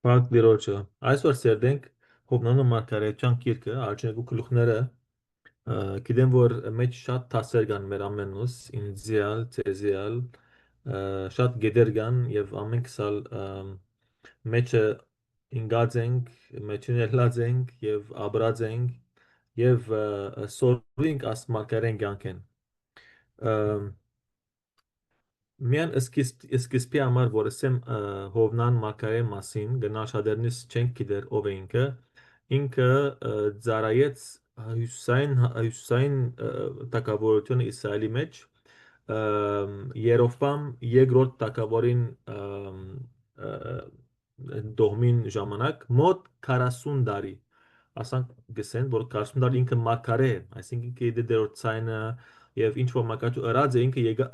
Փակ դիրոջը այսօր սերդենք հովնանո մարգարեթյան գիրքը արջենու գլուխները գիտեմ որ մեջ շատ տասեր կան մեր ամենուս ինձիալ ցեզիալ շատ գեդեր կան եւ ամենք սալ մեջը ինգած ենք մեջին ելած ենք եւ աբրած ենք եւ սորվինք աս մարգարեն կյանքեն Միան սկիզբի համար որ ասեմ Հովնան Մակարե մասին գնահատելնից չենք գիտեր ով է ինքը ծարայեց հյուսային տակավորությունը Իսրայելի մեջ Երովպամ երկրորդ տակավորին դողմին ժամանակ մոտ 40 տարի ասանք գսեն որ 40 տարի ինքը մակարե այսինքն ինքը դերոց ցայնը եւ ինչ որ մակարու ըրած է ինքը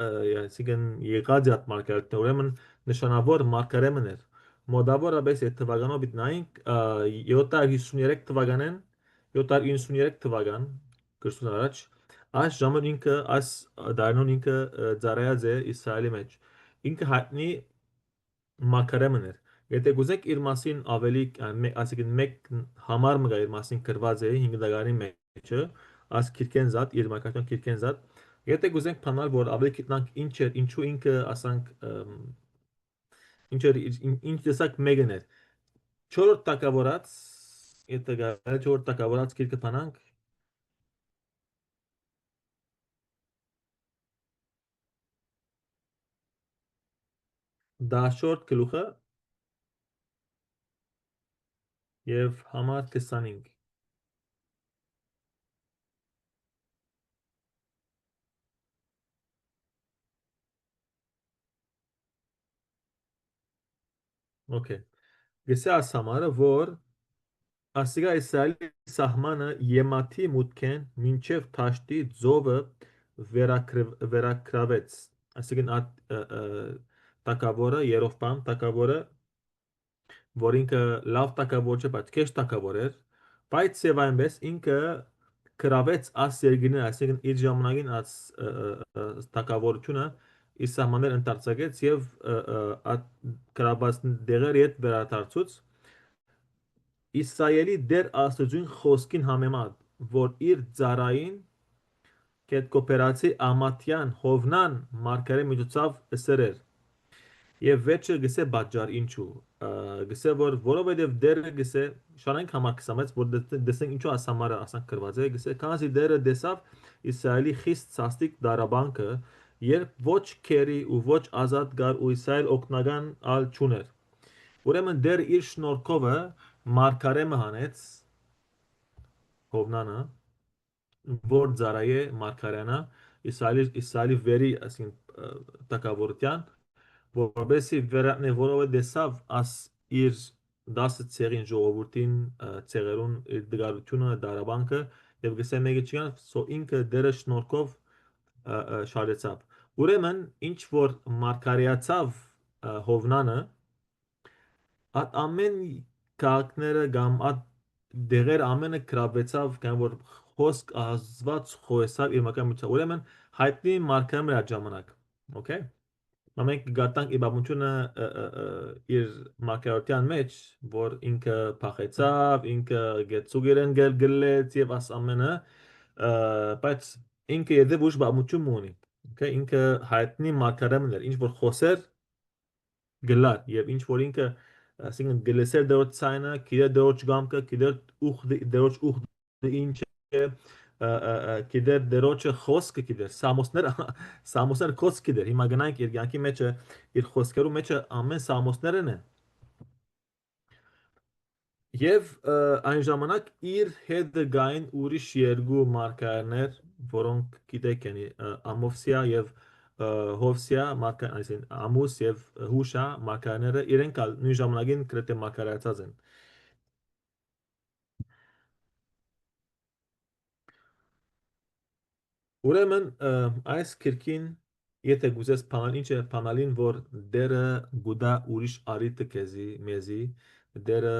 այսինքն եղած է այդ մակարդը ուրեմն նշանավոր մակարեմն էր մոդավորապես այդ թվականով իտնայինք 753 թվականեն 793 թվական Քրիստոս առաջ այս ժամը ինքը այս դարնուն ինքը ծառայած է Իսրայելի մեջ ինքը հայտնի մակարեմն էր եթե գուզեք իր մասին ավելի այսինքն մեկ համար մգա իր մասին գրված է 5 դարի մեջը աս քիրքեն զատ իր մակարդան քիրքեն զատ եթե գուզենք փանալ որ ավելի գիտնանք ինչ էր ինչու ինքը ասանք ինչ էր ինչ տեսակ մեկն էր 4 տակավորած եթե գա 4 տակավորած քիրքը փանանք դաշորդ գլուխը եւ համար 25 Okay. Գսե աս համարը որ ասիգա Իսրայելի սահմանը եմաթի մուտքեն մինչև թաշտի ձովը վերակրավեց այսինքն տակավորը Երովպամ տակավորը որ ինքը լավ տակավոր չէ բայց քեշ տակավոր էր բայց եւ այնպես ինքը կրավեց աս երգինը այսինքն իր ժամանակին աս տակավորությունը իր սահմաններ ընդարձակեց եւ կրաբաց դեղեր իդ վերադարձուց Իսրայելի դեր աստուծուն խոսքին համեմատ որ իր ծարային կետ կոպերացի ամատյան հովնան մարգարե միջոցով սերեր Եվ վերջը գսե բաժար ինչու գսե որ որովհետև դերը գսե շանենք համար 26 որ դեսենք ինչու ասամարը ասանք գրված է գսե քանզի դերը դեսավ Իսրայելի խիստ սաստիկ դարաբանքը երբ ոչ քերի ու ոչ ազատ գար ու Իսրայել օկնական ալ չուներ ուրեմն դեր իր շնորհքովը մարգարեմը հանեց Հովնանը որ ծարայե մարգարյանա Իսրայելի վերի ասին տակավորության որովհետեւ վերանե որովհետեւ դեսավ աս իր 10 ցեղին ժողովրդին ցեղերուն իր դգարությունը դարաբանքը եւ գսե մեկը չկան սո ինքը դերը շնորհքով շարեցավ ուրեմն ինչ որ մարգարեացավ հովնանը at ամեն քաղաքները կամ at դեղեր ամենը գրավեցավ կամ որ խոսք ազված խոսավ իր մակամ ուրեմն հայտնի մարգարեմն այդ ժամանակ okay Մենք գտանք իբամությունը իր մակարդյան մեջ, որ ինքը փախեցավ, ինքը գեցուգերեն գլեց եւ աս ամենը, բայց ինքը եդև ուժ բամություն ունի։ Okay, ինքը հայտնի մակարդան էր, ինչ որ խոսեր գլար եւ ինչ որ ինքը ասինքն գլեսեր դրոց ցայնը, քիդե դրոց գամքը, քիդե ուխ դրոց ուխ ինչ է գիտեր դերոջը խոսքը գիտեր սամոսներ խոսք գիտեր հիմա գնանք իր յանքի մեջը իր խոսքերու մեջը ամեն սամոսներն են եւ այն ժամանակ իր հետ գային ուրիշ երկու մարգարեներ որոնք գիտեք են Ամովսիա եւ Հովսիա այսին Ամուս եւ Հուշա մարգարեները իրենք նույն ժամանակին կրեթե մարգարեացած են Ուրեմն այս քրքին եթե գուզես փանալ ինչ է փանալին որ դերը գուդա ուրիշ արիտը քեզի մեզի դերը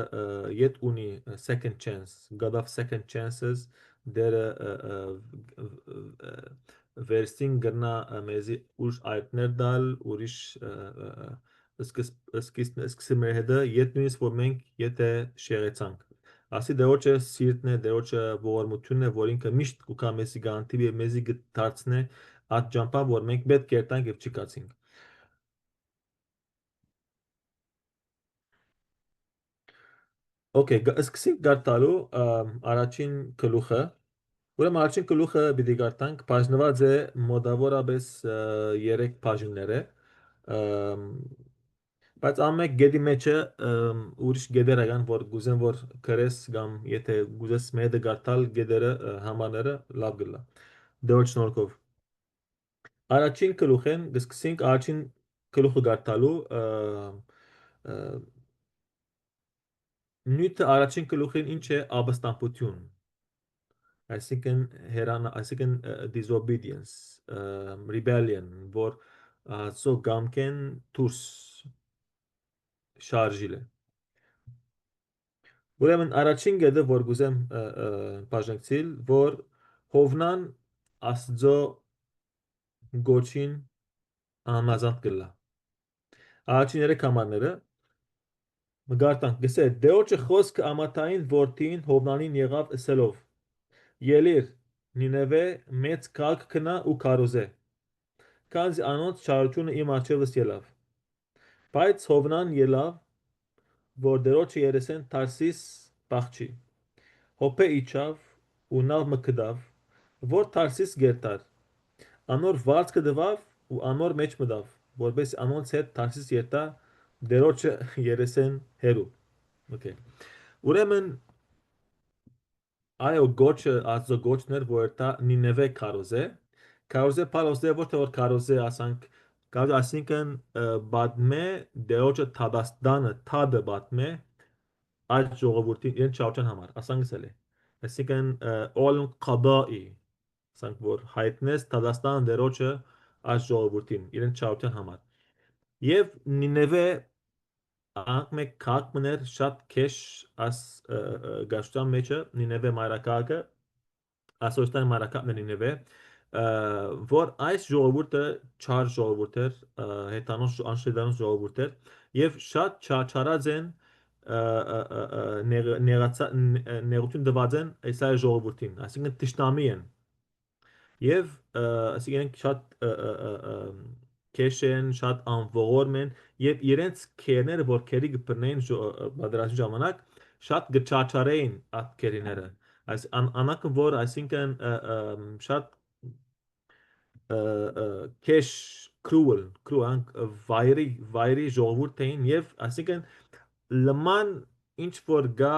yet ունի second chance God of second chances դերը վերստին գրնա մեզի ուրիշ այտներ դալ ուրիշ սկսում էր հետը ետ նույնիսկ որ մենք եթե շեղեցանք ասի դեոչը սիրտն է դեոչը ողորմությունն է որ ինքը միշտ կուքա մեզի գանտիվի մեզի դարձնե այդ ջամփա որ մենք պետք է երտանք եւ չկացինք Okay, սկսենք գարտալու առաջին գլուխը ուրեմն առաջին գլուխը պիտի գարտանք բաժնված է մոտավորապես 3 բաժիններ է ըմ, բայց ամեն գեդի մեջը ուրիշ գեդեր կան որ գուզեն որ քրես կամ եթե գուզես մեդը գարտալ գեդերը համաները լավ գլա դե շնորհքով առաջին գլուխեն սկսենք առաջին գլուխը գարտալու ը, նյութը առաջին գլուխին ինչ է ապստամբություն այսինքն այսինքն disobedience rebellion որ սո գամքեն դուրս շարժիլ է ուրեմն առաջին գեդը որ գուզեմ բաժանեցիլ որ հովնան աստծո գոչին համազանց կլա առաջին երեք համարները մգարտանք գսե դեոչը խոսքը ամատային որդին հովնանին եղավ ասելով ելիր նինևե մեծ քաղաք կնա ու քարոզե քանզի անոնց չարությունը իմ առջևս ելավ բայց հովնան ելավ որ դերոջը երեսեն Թարսիս բախչի հոպե իջավ ու նավ մկդավ որ Թարսիս գերտար անոր վարձքը դվավ ու անոր մեջ մտավ որպես անոնց հետ Թարսիս երտա դերոջը երեսեն հերու okay ուրեմն այո գոչը ազո գոչներ որ դա նինևե քարոզե պարոզե որ քարոզե ասանք կարող ասինքն բադմե դեոջը թադաստանը թադը բադմե այդ ժողովրդին իրեն չարչան համար ասանք էլի այսինքն all qada'i ասանք որ հայտնես թադաստան դերոջը այդ ժողովրդին իրեն չարչան համար եւ նինևե անք մեկ քաղաք մներ շատ քեշ աս գաշտան մեջը նինևե մայրաքաղաքը ասոստան մայրաքաղաքն է նինևե որ այս ժողովուրդը չար ժողովուրդ էր հետանոց անշեդանոց ժողովուրդ էր եւ շատ չարած են նեղություն դված են այս այ ժողովրդին այսինքն տիշնամի են Եվ ասիկեն շատ քեշ են, շատ անվողորմ են եւ իրենց քերները որ քերի կբռնեն բادرաշի ժամանակ շատ գճաճարեին այդ քերիները այս անակը որ այսինքն շատ քեշ կրուան վայրի ժողովուրդ էին եւ այսինքն լման ինչ որ գա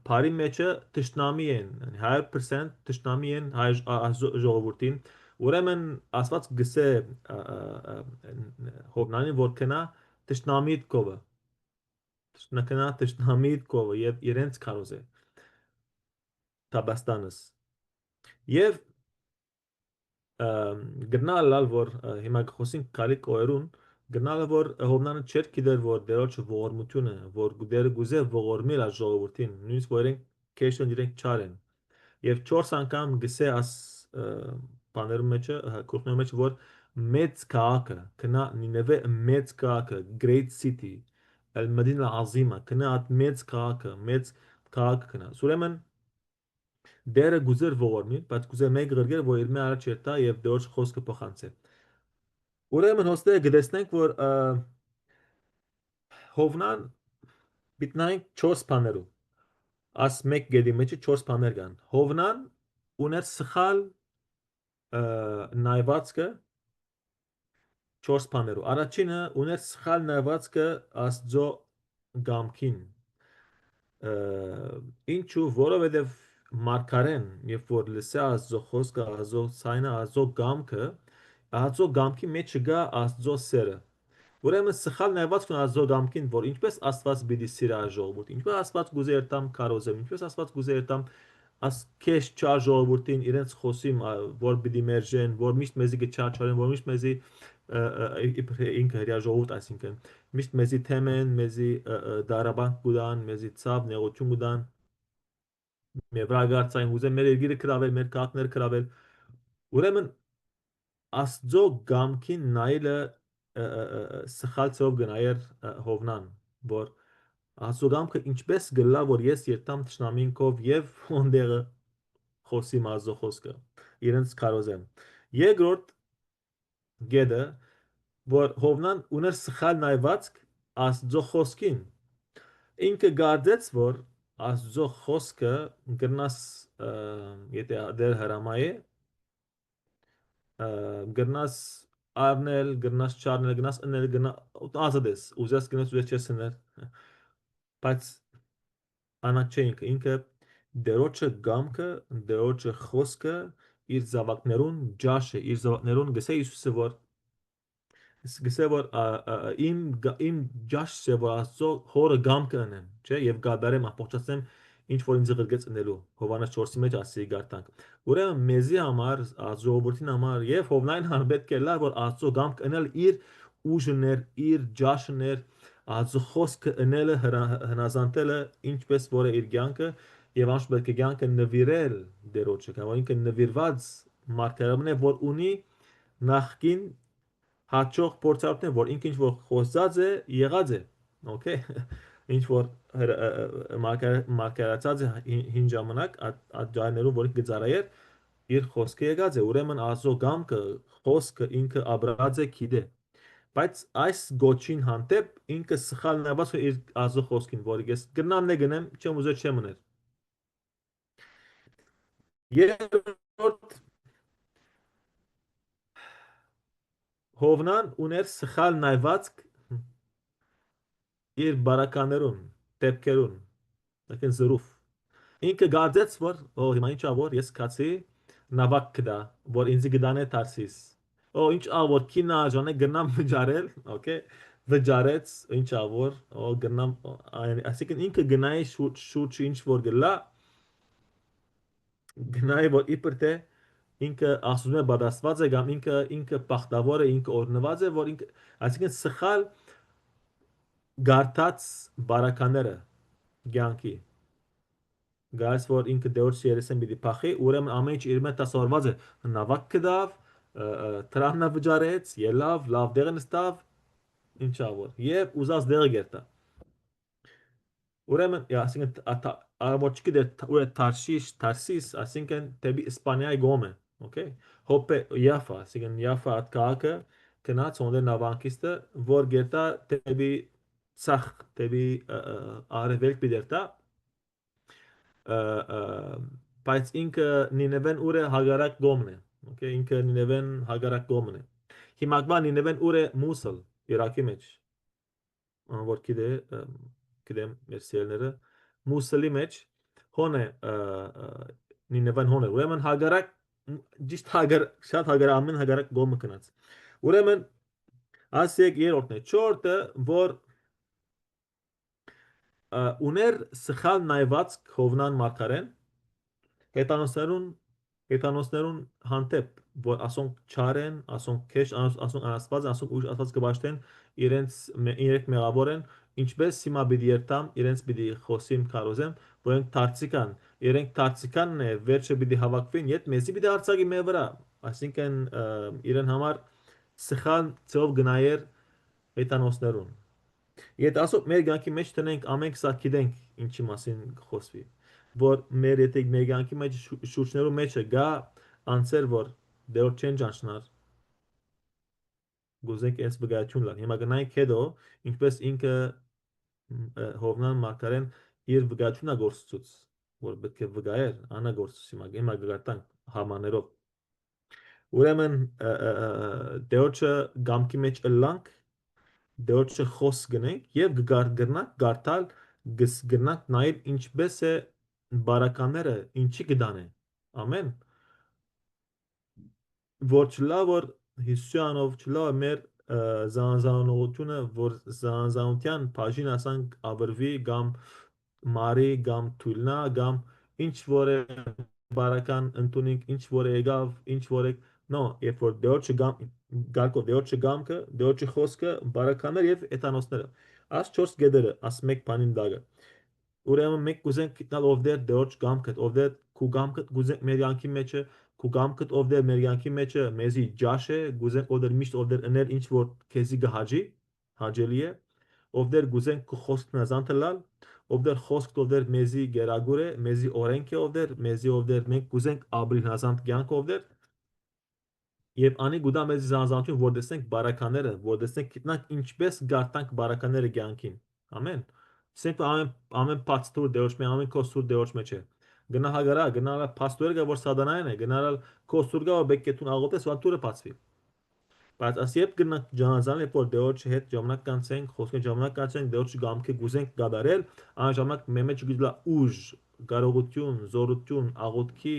բարի մեջը տշնամի են 100% տշնամի են հայ ժողովրդին ուրեմն ասված գսե հովնանին որ կնա տշնամիտ կովը տշնակնա տշնամիտ կովը եւ իրենց կարոզ է տաբաստանս եւ գնալալ որ հիմա խոսենք քալի կոերուն գնալը որ հովնանը չէր գիտեր որ դերոջ ողորմությունը որ դերը գուզե ողորմիլ ա ժողովրդին նույնիսկ որ իրենք քեշն իրենք չար են եւ 4 անգամ գսե աս բաներում մեջը կողմերում մեջ որ մեծ քաղաքը կնա նինևե մեծ քաղաքը great city el medina azima կնա at մեծ քաղաքը մեծ քաղաք կնա ուրեմն դերը գուզեր ողորմի, բայց գուզեր մեկ գրգեր, որ իր մե առաջ երտա եւ դեոջ խոսքը փոխանցե։ Ուրեմն հոստե գտեսնենք, որ հովնան բիտնային 4 բաներու։ Աս մեկ գեդի մեջը 4 բաներ կան։ Հովնան ուներ սխալ նայվածքը 4 բաներու։ Առաջինը ուներ սխալ նայվածքը աստծո գամքին։ Ինչու որովհետև մարգարեն երբ որ լսե Աստծո խոսքը Աստծո ցայնը Աստծո գամքը Աստծո գամքի մեջ գա Աստծո սերը ուրեմն սխալ նայված կան Աստծո գամքին որ ինչպես Աստված պիտի սիրա ժողովուրդ ինչպես Աստված գուզեր տամ կարոզեմ ինչպես Աստված գուզեր տամ աս քեշ չար ժողովրդին իրենց խոսիմ որ պիտի մերժեն որ միշտ մեզի գճաճարեն որ միշտ մեզի ինքը հրյա ժողովուրդ այսինքն միշտ մեզի թեմեն մեզի դարաբանք կուդան մեզի ցավ նեղություն կուդան մեր վրա գարցային ուզեն մեր երկիրը կրավել մեր քաղաքները կրավել ուրեմն աստծո գամքին նայելը սխալ ծով գնայր հովնան, որ ասուգամքը ինչպես գլա, որ ես երտամ թշնամինքով եւ ոնդեղը խոսի մազո խոսքը, իրենց կարոզեմ։ Երկրորդ գեդը, որ հովնան ուներ սխալ նայվածք աստծո խոսքին, ինքը գարձեց, որ աստծո խոսքը գրնաս, եթե դեր հրամայ է, գրնաս արնել, գրնաս չարնել, գրնաս ընել, գրնա ազատես, ուզես գնաս ուզես չես ընել, բայց անակ չէ ինքը դերոջը գամքը, դերոջը խոսքը իր զավակներուն ջաշ է, իր զավակներուն գսե Հիսուսը որ գսե որ իմ ջաշը որ աստծո հորը գամ կանեմ, չէ, եւ գադարեմ ապոչացեմ ինչ որ ինձ ղրգեց ընելու Հովանես 4-ի մեջ ասի գարտանք։ Ուրեմն մեզի համար, ժողովրդին համար եւ Հովնային համար պետք է լավ որ աստծո գամ կնել իր ուժներ, իր ջաշներ, աստծո խոսքը ընելը հնազանդելը ինչպես որ է իր կյանքը եւ անշուշտ պետք է կյանքը նվիրել դերոջը, կամ ինքը նվիրված մարգարեն է որ ունի նախքին հաջող փորձառություն որ ինքը ինչ որ խոսած է եղած է օքեյ ինչ որ մարգարացած է հին ժամանակ այդ ջայներում որ գծարայր իր խոսքը եղած է ուրեմն ազո գամքը խոսքը ինքը աբրած է գիտե բայց այս գոչին հանդեպ ինքը սխալ նայված է իր ազո խոսքին որ ես գնամ նե գնեմ չեմ ուզել չեմ ուներ երրորդ հովնան ուներ սխալ նայված իր բարականերուն, դեպքերուն, լքեն զրուվ։ Ինքը գարձեց, որ հիմա ինչ ավոր ես կացի նավակ կդա, որ ինձ գդանե Թարսիս։ Ինչ ավոր կինա ժանե գնամ վճարել, օքեյ, վճարեց ինչ ավոր, գնամ, այսինքն ինքը գնայի շուրջ ինչ որ գլա, գնայի որ իբր թե ինքը ասում է բադասված է կամ ինքը բախտավոր է, ինքը օրնված է, որ ինքը այսինքն սխալ գարտած բարակաները ցանկի գայս որ ինքը դեորս երեսեն պիտի փախի ուրեմն ամեն ինչ իր մեջ տասավորված է նավակ կդավ տրամնա վճարեց ելավ լավ դեղը նստավ ինչա որ եւ ուզած դեղը գերտա ուրեմն այսինքն արաբոչքի դեր ուր Թարսիս այսինքն դեպի Իսպանիայի գոմը օքեյ հոպե Յաֆա այսինքն Յաֆա քաղաքը գնաց ոնդե նավանկիստը որ գերտա դեպի սախ դեպի արևելք պիտերտա բայց ինքը Նինևեն ուր է հագարակ գոմն է օքեյ ինքը Նինևեն հագարակ գոմն է հիմա Նինևեն ուր է Մուսլ Իրաքի մեջ որ գիտեմ մեր սերները Մուսլի մեջ հոն է Նինևեն հոն է ուրեմն հագարակ ճիշտ հագար շատ հագար ամեն հագարակ գոմը կնած ուրեմն ասեք երրորդն է չորրորդը որ ուներ սխալ նայված Հովնան մարգարեն հետանոսներուն հանդեպ որ ասոնք չարեն, ասոնք քեշ, ասոնք անաստված, ասոնք ուժ աստված կբաշտեն իրենք մեղավոր են, ինչպես հիմա պիտի երթամ իրենց պիտի խոսիմ կարոզեմ, որ իրենք դարձիկանն է վերջը պիտի հավաքվին, իդ մեզի պիտի արցակի մեր վրա, այսինքն իրեն համար սխալ ծով գնայեր հետանոսներուն Եթե ասոք մեր կյանքի մեջ տնենք ամենք սա գիտենք ինչի մասին խոսվի որ մեր եթե մեր կյանքի մեջ շուրջներու մեջը գա անցեր որ դեռ չեն ճանչնար գուզենք այս վկայություն լան հիմա գնայինք հետո ինչպես ինքը Հովնան մարգարեն իր վկայությունը գործծուց որ պետք է վկայեր անա գործծի հիմա գտանք համաներով ուրեմն դեոչը գամքի մեջ ըլլանք դեոչը խոս գնենք եւ գգարնակ գարտալ գնանք նայել ինչպես է բարականները ինչի գտան է ամեն որ չլա որ Հիսուանով չլա մեր զանզանությունը որ զանզանության բաժին ասանք ավրվի կամ մարի կամ թույլնա կամ ինչ որ է բարական ընտունիկ ինչ որ է եկավ ինչ որ է նո երբ որ դեոչը գամ գալկո դեոչը գամքը դեոչը խոսքը բարականներ եւ էտանոսները աս 4 գեդերը աս մեկ բանին դագը ուրեմն մենք կուզենք գտնել ով դեր դեոչ գամքը ով դեր քու գամքը կուզենք մեր յանքի մեջը քու գամքդ ով դեր մեր յանքի մեջը մեզի ջաշ է գուզենք ով դեր միշտ ով դեր ըներ ինչ որ քեզի գահաջի հաջելի է ով դեր գուզենք քու խոսքն ազանթ լալ ով դեր խոսք ով դեր մեզի գերագուր է մեզի օրենք է ով դեր մեզի ով դեր մենք գուզենք աբրին ազանթ կյանք ով դեր Եվ անի գուտա մեզ զանզանություն, որ տեսնենք բարակաները, որ տեսնենք գիտնանք ինչպես գարտանք բարակաները կյանքին։ Ամեն։ Սենք ամեն պաստոր դեոչ մե ամեն կոստուր դեոչ մեջ է։ Գնա հագարա, գնալա պաստորը որ սադանային է, գնալ կոստուրգա որ բեկետուն աղոտես վատուրը բացվի։ Բայց ասիեպ գնանք ջանազան է որ դեոչ հետ ժամանակ կանցենք, խոսքը ժամանակ կանցենք, դեոչ գամքը գուզենք գադարել, այն ժամանակ մեմեջ գիլա ուժ, կարողություն, զորություն, աղոտքի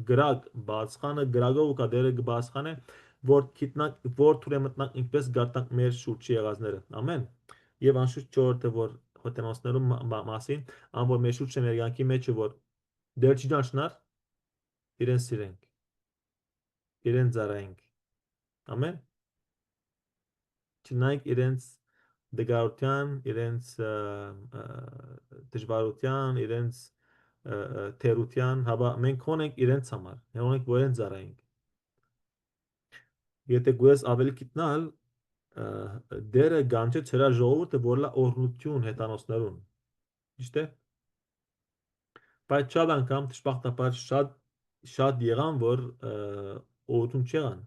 գրակ, բացխանը, գրագով ու կադերը բացխանը, որ գիտնանք, որ թուրե մտնանք ինչպես գարտանք մեր շուրջի եղածները։ Ամեն։ Եվ անշուշտ չորտը որ հոտենոսներում մասին, ան որ մեր շուրջը մեր յանքի մեջը որ դեր չի ճանչնար, իրեն սիրենք, իրեն ծարայենք։ Ամեն։ Չնայք իրենց դգարության, իրենց դժվարության, իրենց թերության, հաբա մենք ունենք իրենց համար, ունենք որ են ծառայենք։ Եթե գույս ավելի գիտնալ, դերը գանչը չրա ժողովուրդը որ լա օրնություն հետանոսներուն։ Ճիշտ է։ Բայց շատ անգամ դժբախտաբար շատ եղան որ օրություն չեղան,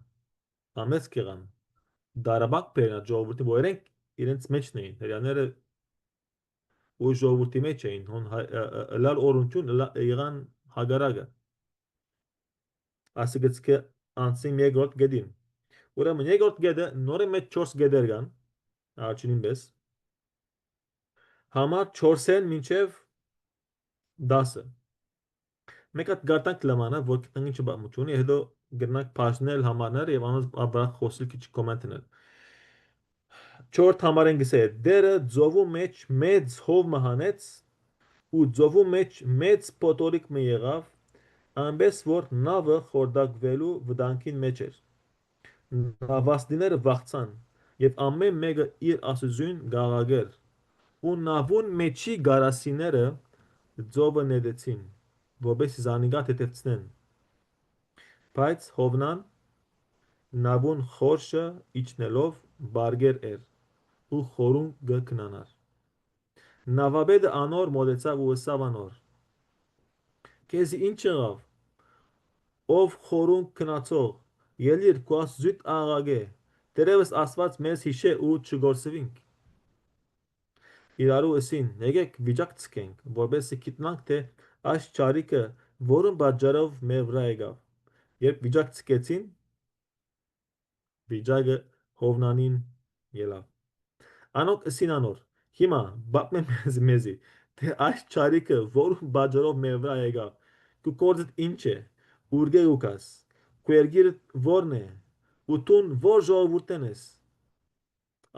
ամես կեղան։ Դարաբակ բերնա ժողովրդի որ իրենց մեջն էին, հрьяաները ու ժողովրդի մեջ էին, հոն լալ օրություն եղան հագարագը։ Ասի գծկը անցին երկրորդ գեդին։ Ուրեմն երկրորդ գեդը նորը մեջ 4 գեդեր կան, առաջինին պես։ Համար 4-ն մինչև 10-ը։ Մեկ հատ գարտանք լամանը, որ գտնենք ինչ բամություն, հետո գտնանք բաժնել համարները եւ անոնց ապա խոսել քիչ կոմենտներ։ 4 համարեն գսե դերը ծովու մեջ մեծ հով մահանեց ու ծովու մեջ մեծ պոտորիկ մը եղավ, այնպես որ նավը խորդակվելու վտանգին մեջ էր։ Նավաստիները վախցան եւ ամեն մեկը իր ասուզուն գաղագեր ու նավուն մեջի գարասիները ծովը նետեցին, որպես զանիգա թեթևցնեն։ Բայց Հովնան նավուն խորշը իջնելով բարգեր էր ու խորուն գկնանար։ Նավաբեդը անոր մոտեցավ ու ըսավ անոր. Քեզի ինչ եղավ, ով խորուն քնացող, ելիր քո զույտ աղագե, դերևս Աստված մեզ հիշե ու չգործվինք։ Իրարու ըսին, եկեք վիճակ ցկենք, որբեսի գիտնանք թե այս ճարիկը որն պատճառով մեր վրա եկավ։ Երբ վիճակ ցկեցին, վիճակը Հովնանին ելավ։ Անոք ըսին անոր, հիմա բապ մեզի, թե այս ճարիկը որն պատճառով մեր վրա եկավ, քու կործդ ինչ է, ուրգե ուկաս, քու երգիրը որն է, ու տուն որ ժողովուրդն ես։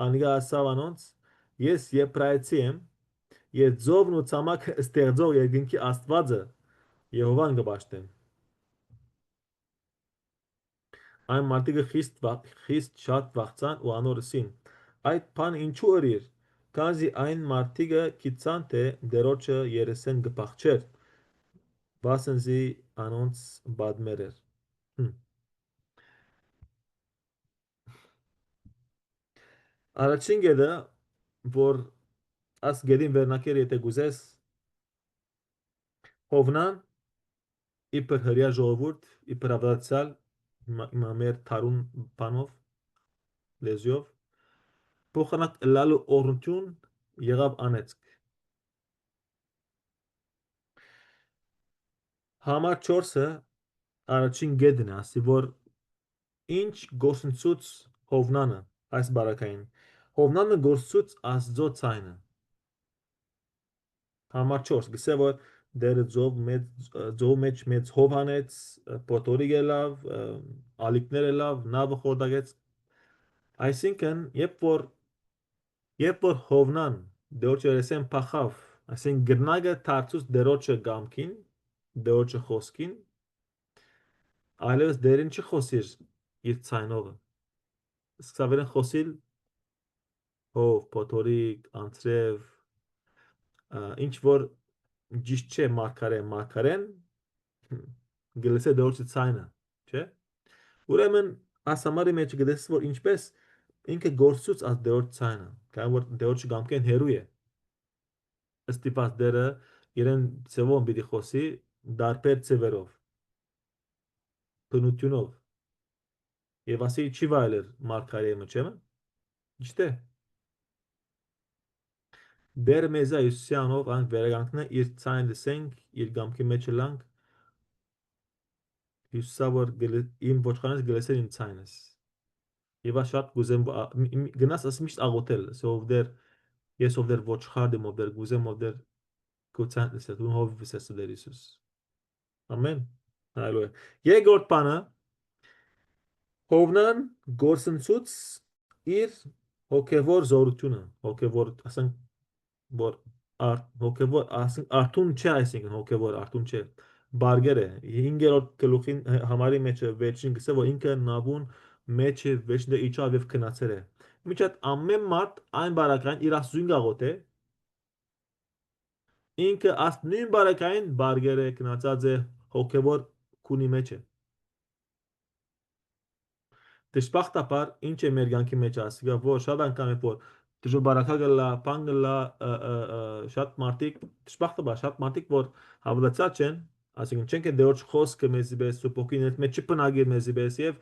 Անիգա ասավ անոնց, ես եբրայեցի եմ, ես ձովն ու ցամաքը ստեղծող երկինքի Աստվածը Եհովան կպաշտեմ։ Այն մարդիկը խիստ շատ վախցան ու անորսին։ Այդ բան ինչու ըրիր, քանզի այն մարդիկը գիտցան թե դերոջը երեսեն կփախչեր, վասնզի անոնց բադմեր էր։ Առաջին գեդը, որ աս գեդին վերնակեր եթե գուզես, Հովնան իբր հրյա ժողովուրդ, իբր ավդացյալ մեր թարուն բանով, լեզյով, փոխանակ լալու օրնություն եղավ անեցք։ Համար 4-ը առաջին գեդն է, ասի որ ինչ գործընծուց Հովնանը այս բարակային։ Հովնանը գործծուց Աստծո ցայնը։ Համար 4 գսե որ դերը ձով մեջ մեծ հով հանեց, պոտորիկ ելավ, ալիքներ ելավ, նավը խորդագեց։ Այսինքն, երբ որ Հովնան դերոջը երեսեն փախավ, այսինքն գրնագը դարձուց դերոջը գամքին, դերոջը խոսքին, այլևս դերին չխոսիր իր ցայնողը։ Սկսավերեն խոսիլ հով, պոտորիկ, անցրև, ինչ որ ճիշտ չէ մարգարեն, գլսե դրոցի ցայնը, չէ՞։ Ուրեմն աս համարի մեջ գտես որ ինչպես ինքը գործուց աս դրոց ցայնը, կամ որ դրոց գամքեն հերու է, ստիպած դերը իրեն ծևոն պիտի խոսի դարբեր ծևերով, բնությունով, եւ ասի չի վայելեր մարգարե մը, չէ՞։ Դեր մեզա Հիսուսյանով անք վերագանքնը իր ցայն լսենք, իր գամքի մեջ լանք, Հիսուսա որ իմ ոչխանես գլեսել իմ ցայնս։ Եվ շատ գուզեմ գնաս ասի միշտ աղոթել, սով դեր ես ով դեր ոչխարդեմ ով դեր գուզեմ ով դեր գուցան լսել, ու հով վսես դեր Հիսուս։ Ամեն։ Հալելույա։ Երկրորդ բանը Հովնան գործընծուց իր հոգևոր զորությունը, հոգևոր, ասենք, որ հոգևոր, ասենք, արթուն չէ, այսինքն հոգևոր արթուն չէ, բարգեր է, 5-րդ գլուխին համարի մեջ վերջին գսե, որ ինքը նավուն մեջ է վերջին իջավ և քնացել է։ Միջատ ամեն մարդ այն բարակային իր աստուծուն գաղոտ է, ինքը աստ նույն բարակային բարգեր է, քնացած է, հոգևոր քունի մեջ է։ Դժբախտաբար ինչ է մեր կյանքի մեջ ասիգա որ շատ անգամ է որ դժբարակա գլա բան գլա շատ մարդիկ դժբախտաբար շատ մարդիկ որ հավատացած չեն ասիկն չեն կե դերոջ խոսքը մեզի բես սուպոքին հետ մեջ չպնագիր մեզի բես եւ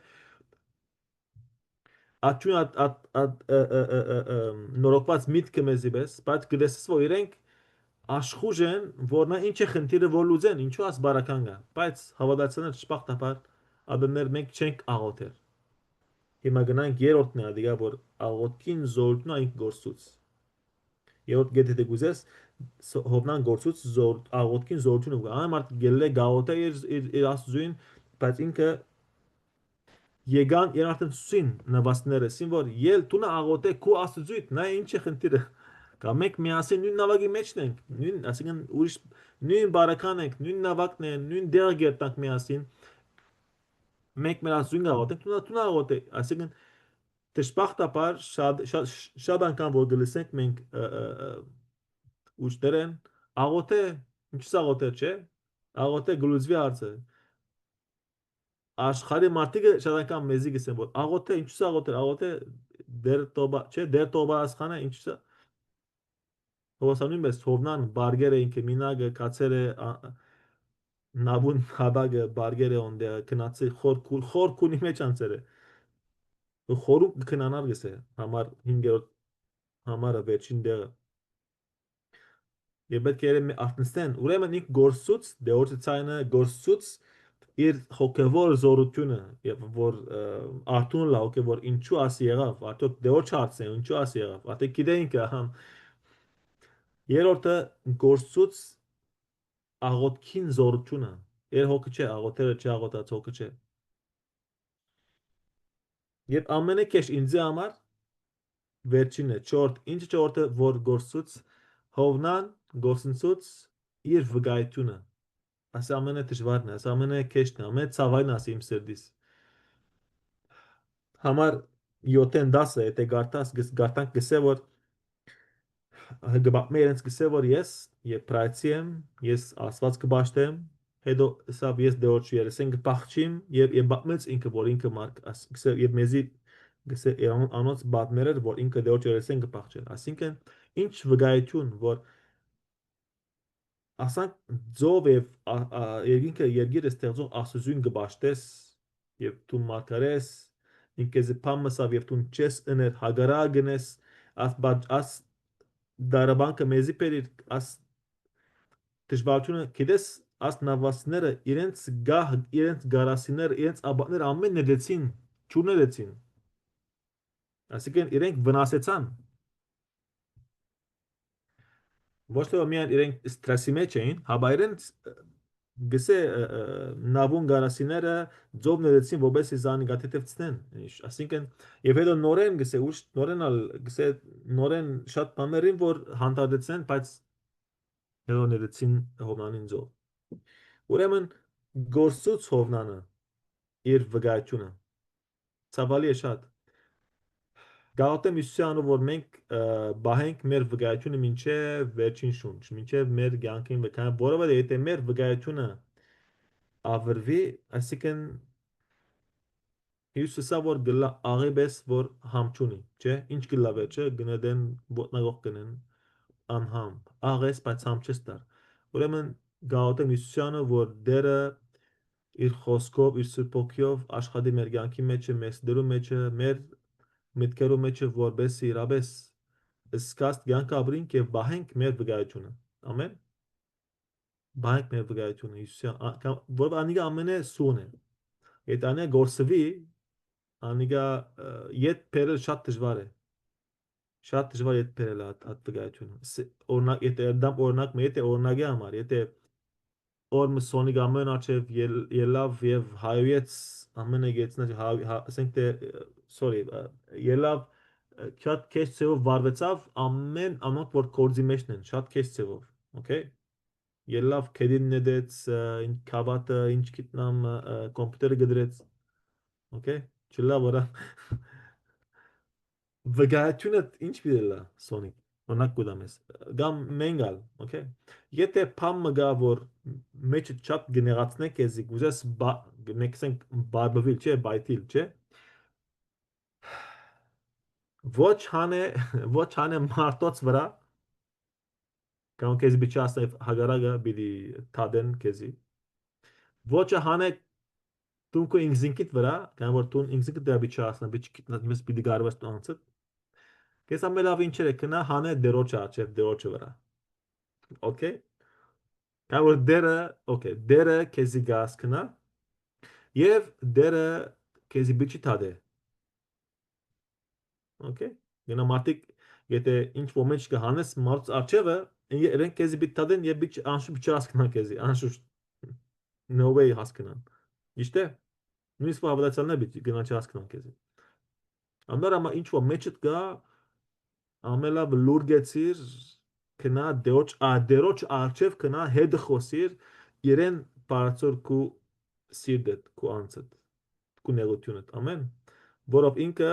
աչուն նորոգված միտքը մեզի բես բայց գտեսես որ իրենք աշխուժ են որ նա ինչ է խնդիրը որ լուծեն ինչու աս բարական գա բայց հավատացածները դժբախտաբար աբներ մենք չենք աղոթել Հիմա գնանք երրորդն է, դիգա որ աղոթքին զորություն այն գործուց։ Երրորդ գետը դե գուզես հովնան գործուց աղոթքին զորություն ու այն մարդ գելե գաղոթը իր աստուծուն, բայց ինքը եկան իր արդեն սին նվաստները, սին որ ել տունը աղոթե քու աստուծույթ, նա ինչ է խնդիրը։ Կամ մենք միասին նույն նավակի մեջն ենք, նույն, ասիկան ուրիշ նույն բարական ենք, նույն նավակն է, նույն դեղ գերտանք միասին, մենք մեր աստուծուն աղոթենք, տունը աղոթե, ասիկան Դժբախտաբար շատ անգամ որ գլսենք մենք ուշտերեն աղոթե ինչու աղոթե չէ աղոթե գլուզվի հարցը աշխարհի մարդիկը շատ անգամ մեզի գսեն որ աղոթե ինչու աղոթե դեր տոբա չէ դեր տոբա ասխանը ինչու հոսանուն մեզ թովնան բարգերը ինքը մինագը կացերը նավուն հաբագը բարգերը օնդե կնացի խոր քունի մեջ անցերը խորու կնանալ գսե համար 5-րդ համարը վերջին դեղը եւ պետք է արտնստեն ուրեմն ինք գործուց դեորը ցայնը գործուց իր հոգևոր զորությունը եւ որ արտուն լա հոգևոր ինչու ասի եղավ արդյոք դեոր չարցե ինչու ասի եղավ ատե գիտենք համ երրորդը գործուց աղոթքին զորությունը իր հոգը չէ աղոթերը չէ աղոթած հոգը չէ եւ ամենը քեշ ինձ համար վերջինը չորդ ինչ չորդը որ գործուց հովնան գործընծուց իր վկայությունը ասա ամենը դժվարն է ասա ամենը քեշն է ամենը ցավային ասի իմ սրդիս համար 7-ն 10-ը եթե գարտաս գարտանք գսե որ գբա մերենց գսե որ ես պրայցի եմ ես ասված կբաշտեմ հետո սա ես դեոչ երեսեն կփախչիմ եւ բամեց ինքը որ ինքը մարկ գսե եւ մեզի գսե անոնց բատները որ ինքը դեոչ երեսեն կփախչել ասինքն ինչ վկայություն որ ասանք ձով եւ ինքը երգիրը ստեղծող աստուծուն կբաշտես եւ դու մակարես ինքեզ փամասավ եւ դու չես ըներ հագարա գնես աս դարաբանկը մեզի պերիր աս դժվարությունը գիտես աս նավասները իրենց գահ իրենց գարասիներ իրենց աբաներ ամեն ներեցին ճուներեցին ասիկեն իրենք վնասեցան ոչ թե միայն իրենք ստրեսի մեջ էին հաբա իրենց գսե նավուն գարասիները ձով ներեցին որպես զանի գաթեթևցնեն ասինքն եւ հետո նորեն գսե ուշ նորենալ գսե նորեն շատ բաներին որ հանդարտեցեն բայց հետո ներեցին հովնանին ձով ուրեմն գործուց հովնանը իր վկայությունը ցավալի է շատ գաղութեմ Հիսուսյանով որ մենք բահենք մեր վկայությունը մինչև վերջին շունչ մինչև մեր կյանքին վկայությունը որովհետեւ եթե մեր վկայությունը ավրվի, այսինքն հյուսիսա որ գլա աղիբես որ համ չունի, չէ, ինչ գլա վերջը գնադեն ոտնագող կնեն անհամ, աղես բայց համ չստար։ Ուրեմն գաուտը Միսուսյանը որ դերը իր խոսքով, իր սուրբոքյով աշխատի մեր կյանքի մեջը, մեր դերու մեջը, մեր մտքերու մեջը որբեսի իրաբես սկաստ կյանք ապրինք եւ բահենք մեր վկայությունը։ Ամեն։ Բահենք մեր վկայությունը Հիսուսյան, որ անիգա ամենը սուն է։ Եթե անիգա գործվի, անիգա իդ բերել շատ դժվար է։ Շատ դժվար իդ բերել այդ վկայությունը։ Օրինակ, եթե դամ օրինակ, եթե օրինակի համար, եթե որ մսոնիկ ամեն աչև ելավ եւ հայոց ամենը գեցնա ասենք թե sorry ելավ շատ քեշ ծով վարվեցավ ամեն որ կորձի մեջն են շատ քեշ ծով okay ելավ քեդին նետեց ինչ կավատը ինչ գիտնամ կոմպյուտերը գդրեց okay չլա որա վկայությունը ինչ դիլա սոնիկ օրինակ կուդամես գամ մենգալ okay եթե փամը գա որ մեջը շատ գներացնեք էզի գուզես մեկսենք բարբվիլ չէ բայթիլ չէ ոչ հանե ոչ հանե մարտոց վրա կամ քեզի bichasne հագարագա բիդի թադեն քեզի ոչ հանե տունկո ինքզինքիտ վրա կամ որ տուն ինքզինքիտ դրա bichasne bichkitnas բիդի գարվես տոնցը քեզ ամենավ ինչեր է կնա հանե դերոճ աչև դերոճը վրա okay կամ որ դերը okay դերը քեզի գաս կնա եւ դերը քեզի bichi թադե okay գնամատիկ եթե ինչ ոմեջ կհանես մարդ աչևը իրենք քեզի բիթադեն եւ bichi անշուշտ չհասկնան քեզի անշուշտ no way հասկնան ճիշտ է նույնիսկ հավատացյալներ բիճ գնա չհասկնան քեզի ամենամա ինչ որ մեջդ կա ամելա լուրգեցիր կնա դերոջ արչև կնա հետ խոսիր իրեն բարձր կու սիրդետ կու անցդ կու նեղությունդ ամեն որով ինքը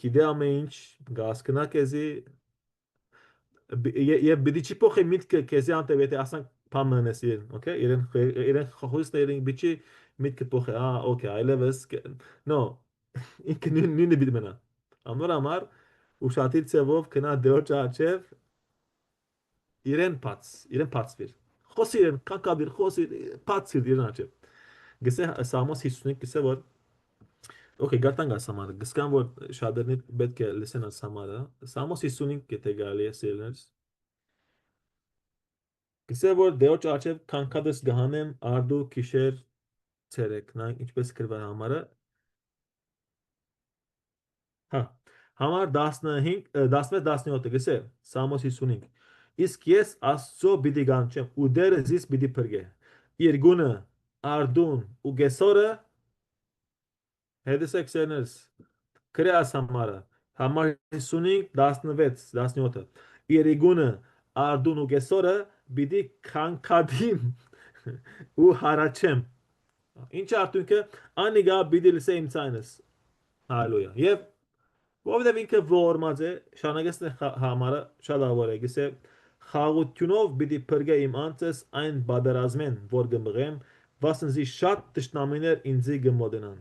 գիտե ամեն ինչ գասկնա քեզի եւ բիդի չի փոխի միտքը քեզի անտե եթե ասանք փամնես իրեն okay իրեն խոհիստերին բիչի միտքը փոխի okay այլևս no ինքը նույնը բիդ մնա ամոր ամար ուշադիր ծևով կնա դերոջ աչև իրեն բացվիր խոսի իրեն կակաբիր խոսի բացիր իրեն աչև գսե սամոս 55 գսե որ okay գարտան գաս համարը գսկան որ շատերնի պետք է լսեն աս համարը սամոս 55 կետե գալի է սելներս գսե որ դերոջ աչև կանկադես գահանեմ արդու քիշեր ցերեկ նա ինչպես գրվել համարը հա համար 15 16-17 գսե սամոս 55 իսկ ես աստծո պիտի գանչեմ ու դերը զիս պիտի փրկե իր գունը արդուն ու գեսորը հետս էքսերներս քրեաս համարը համար 55 16 17 իր գունը արդուն ու գեսորը պիտի քանքադիմ ու հարաչեմ ինչ արդյունքը անիգա պիտի լսե իմ ցայնս հալելույա եւ Ովդև ինքը ողորմած է, շանագեսն համարը շատ ավոր է, գիսե խաղությունով բիդի պրգե իմ անցես այն բադարազմեն, որ գմղեմ, վասնզի շատ տշնամիներ ինձի գմոդենան։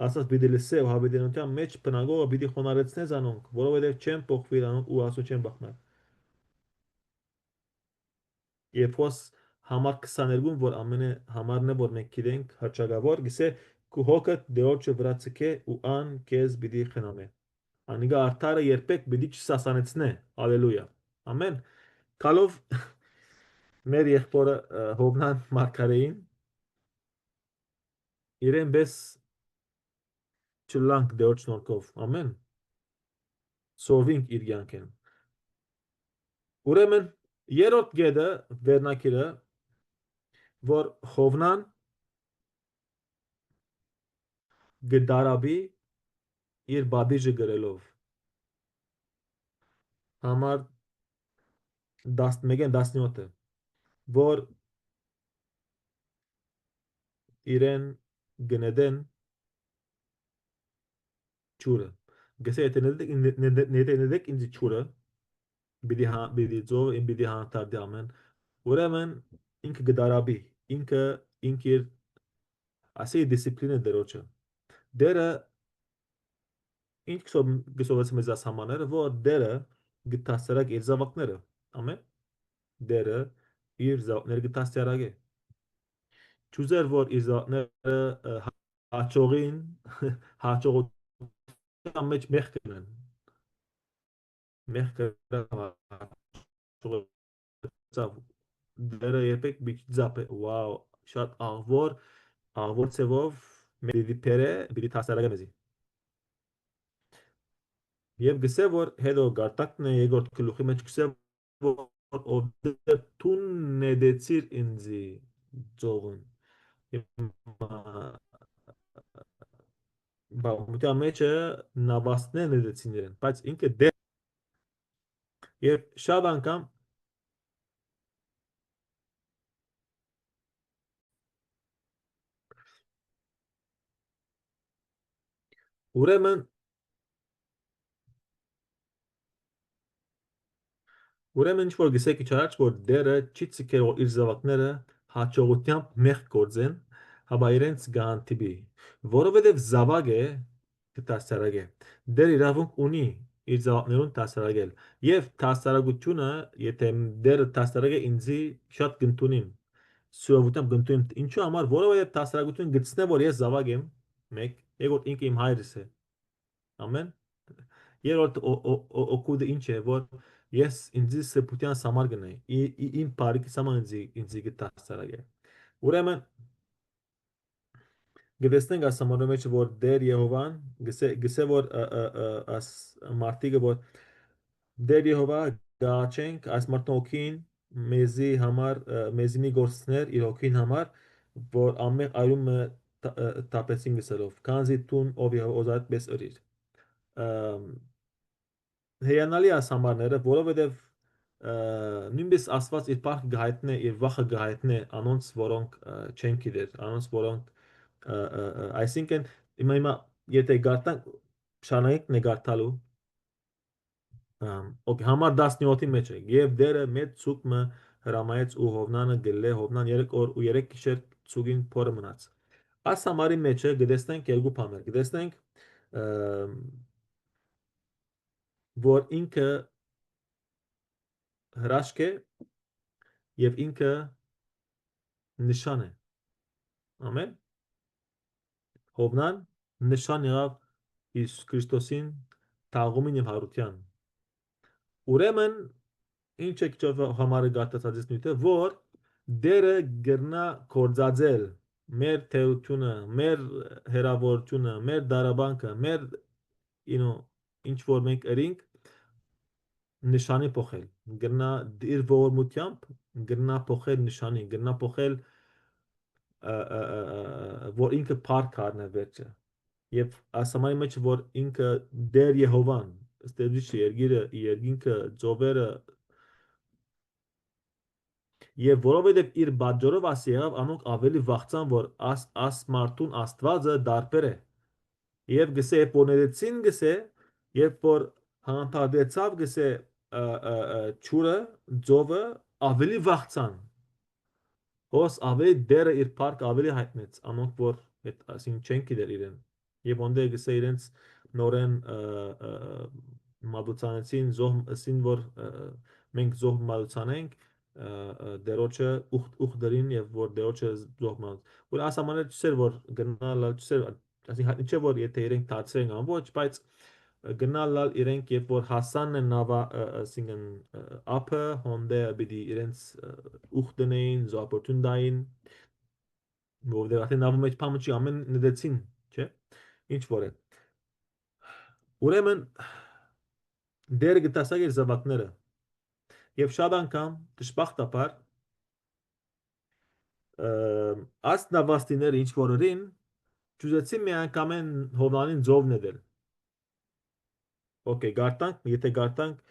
Ասաս բիդի լսե ու հավիդենության մեջ պնագողը բիդի խոնարեցնե զանոնք, որովհետև չեն պոխվիր անոնք ու ասու չեն բախմել։ Եփոս համար 22-ն, որ ամենը համարն է, որ մենք գիտենք հաճագավոր, գիսե քու հոգը դեորջը վրա ցկե ու ան քեզ բիդի խնամե։ Անիգա արդարը երբեք պիտի չսասանեցնե։ Հալելույա։ Ամեն։ Կալով մեր եղբորը Հովնան Մարգարեին իրեն բես չլանք դեոջ նորքով։ Ամեն։ Սովինք իր յանքեն։ Ուրեմն երրորդ գեդը վերնակիրը որ Հովնան գդարաբի իր բադիժը գրելով համար 11-ին 17-ը որ իրեն գնեդեն ճուրը գսե եթե նետեք ինձ ճուրը բիդի ձով իմ բիդի հանտար դամեն ուրեմն ինքը գդարաբի ինքը ինք իր ասի դիսցիպլինը դերոջը դերը ինչ գսովացում ես ասամաները որ դերը գտասարակ իր զավակները ամեն դերը իր զավակները գտասարակ է ճուզեր որ իր զավակները հաճողին հաճողության մեջ մեղ կնան մեղ կնան դերը երբեք բիճ վաու շատ աղվոր ծևով մեդի պերը բիդի տասարակը մեզի եւ գսե որ հետո գարտակն է երկրորդ գլուխի մեջ գսե որ ով տուն նեդեցիր ինձի ծողուն բամուտյա մեջը նավաստներ նեդեցին իրեն բայց ինքը դե եւ շատ անգամ ուրեմն Ուրեմն ինչ որ գսեք ինչ առաջ որ դերը չի ցկեր որ իր զավակները հաջողությամբ մեղ գործեն, հաբա իրենց գանտիբի, որովհետև զավակ է դասարակ է։ Դեր իրավունք ունի իր զավակներուն դասարակել եւ դասարակությունը եթե դերը դասարակ է ինձի շատ գնտունիմ սովետամ գնտունիմ ինչու համար որովհետև դասարակություն գցնե որ ես զավակ եմ մեկ երկրորդ ինքը իմ հայրս է ամեն երրորդ օկուդը ինչ է որ ես ինձի սեփության համար գնայի իմ բարիքի համար ինձի գտասարակ է ուրեմն գտեսնենք ասամարու մեջ որ դեր Եհովան գսե որ աս մարտիկը որ դեր Եհովա գաչենք այս մարտոքին մեզի համար մեզի մի գործներ իր հոգին համար որ ամեն այում տապեցին գսելով քանզի տուն ով Եհովա պես ըրիր հեյանալի ասամարները, որովհետև նույնպես Աստված իր պարկ գահիտնե, իր վախը գահիտնե անոնց, որոնք չեն գիտեր, անոնց, որոնք այսինքն հիմա եթե գարտանք շանայինք նգարտալու օքեյ համար 17-ի մեջ է եւ դերը մեծ ցուկը հրամայեց ու Հովնանը գլե Հովնան 3 օր ու 3 գիշեր ցուգին փորը մնաց աս համարի մեջ է գտեսնենք երկու բաներ գտեսնենք որ ինքը հրաշք է եւ ինքը նշան է ամեն Հովնան նշան եղավ Հիսուս Քրիստոսին թաղումին եւ հարության ուրեմն ինչ է քիչով համարը գարտացած նույնը որ դերը գրնա կորձածել մեր թեությունը մեր հերավորությունը մեր դարաբանքը մեր ինչ որ մենք ըրինք նշանի փոխել գրնա իր ողորմությամբ գրնա փոխել նշանի գրնա փոխել որ ինքը փառք առնե վերջը եւ ասամայի մեջ որ ինքը դեր Եհովան ստեդիշ երգիրը երգինքը ծովերը եւ որովհետեւ իր բաջորով ասի եղավ անոնք ավելի վախցան որ աս մարդուն աստվածը դարբեր է եւ գսե պոներեցին գսե երբ որ հանապադեցավ գսե ճուրը ծովը ավելի վախցան Ոս ավելի դերը իր պարկ ավելի հայտնեց անոնք որ այդ ասին չեն գիտեր իրեն եւ ոնդե գսե իրենց նորեն մատուցանեցին զոհ ասին որ մենք զոհ մատուցանենք դերոջը ուխդրին եւ որ դերոջը զոհ մատ որ ասամանը չսեր որ գնալ չսեր ասին հայտնի չէ որ եթե իրենք դարձրեն ամբողջ բայց գնալ իրենք երբ որ հասանն նավա ասինքն ապը հոնդե բիդի իրենց ուխտնեին զապորտունդային որովհետև արդեն նավի մեջ փամը չի ամեն նդեցին չէ ինչ որ է ուրեմն դեր գտասակ իր զավակները եւ շատ անգամ դժբախտաբար ասնավաստիները ինչ որին ճուզեցին մի անգամ են հովանին ձով նել օքեյ գարտանք եթե գարտանք